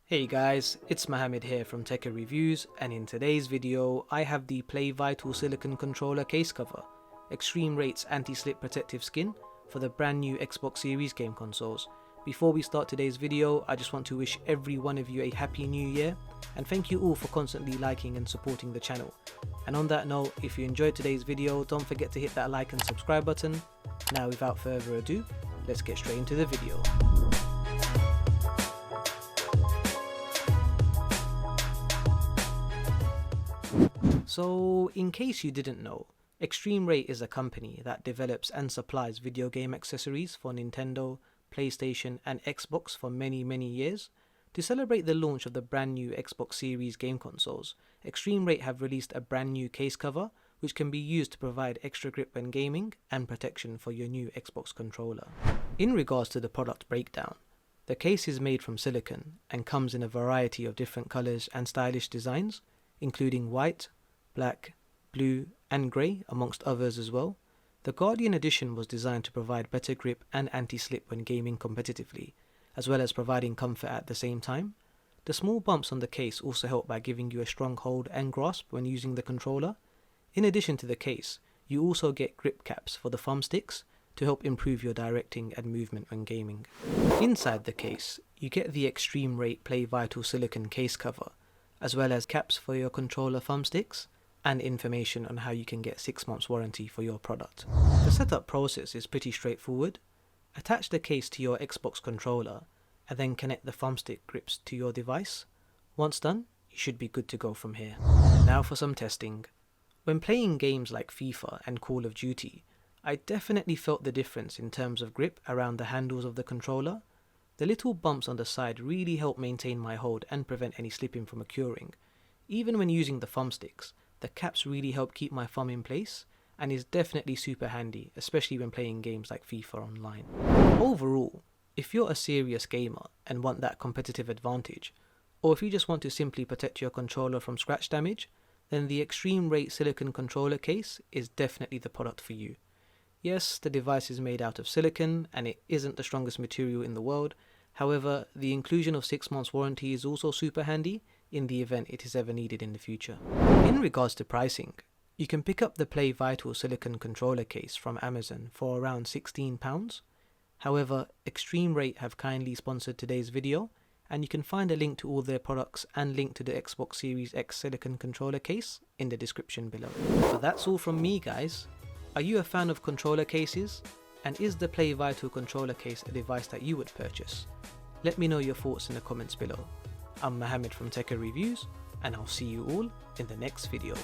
Hey guys, it's Mohammed here from Tekker Reviews, and in today's video I have the Playvital silicone controller case cover, ExtremeRate's anti-slip protective skin for the brand new Xbox Series game consoles. Before we start today's video, I just want to wish every one of you a happy new year, and thank you all for constantly liking and supporting the channel. And on that note, if you enjoyed today's video, don't forget to hit that like and subscribe button. Now without further ado, let's get straight into the video. So, in case you didn't know, ExtremeRate is a company that develops and supplies video game accessories for Nintendo, PlayStation and Xbox for many years. To celebrate the launch of the brand new Xbox Series game consoles, ExtremeRate have released a brand new case cover which can be used to provide extra grip when gaming and protection for your new Xbox controller. In regards to the product breakdown, the case is made from silicone and comes in a variety of different colours and stylish designs, including white, black, blue and grey amongst others as well. The Guardian edition was designed to provide better grip and anti-slip when gaming competitively, as well as providing comfort at the same time. The small bumps on the case also help by giving you a strong hold and grasp when using the controller. In addition to the case, you also get grip caps for the thumbsticks to help improve your directing and movement when gaming. Inside the case, you get the ExtremeRate Playvital silicone case cover, as well as caps for your controller thumbsticks, and information on how you can get 6 months warranty for your product. The setup process is pretty straightforward. Attach the case to your Xbox controller and then connect the thumbstick grips to your device. Once done, you should be good to go from here. Now for some testing. When playing games like FIFA and Call of Duty, I definitely felt the difference in terms of grip around the handles of the controller. The little bumps on the side really help maintain my hold and prevent any slipping from occurring. Even when using the thumbsticks, the caps really help keep my thumb in place and is definitely super handy, especially when playing games like FIFA online. Overall, if you're a serious gamer and want that competitive advantage, or if you just want to simply protect your controller from scratch damage, then the ExtremeRate silicone controller case is definitely the product for you. Yes, the device is made out of silicone and it isn't the strongest material in the world. However, the inclusion of 6 months warranty is also super handy in the event it is ever needed in the future. In regards to pricing, you can pick up the Playvital silicone controller case from Amazon for around £16. However, ExtremeRate have kindly sponsored today's video, and you can find a link to all their products and link to the Xbox Series X silicone controller case in the description below. But that's all from me, guys. Are you a fan of controller cases? And is the Playvital controller case a device that you would purchase? Let me know your thoughts in the comments below. I'm Mohammed from Tekker Reviews, and I'll see you all in the next video.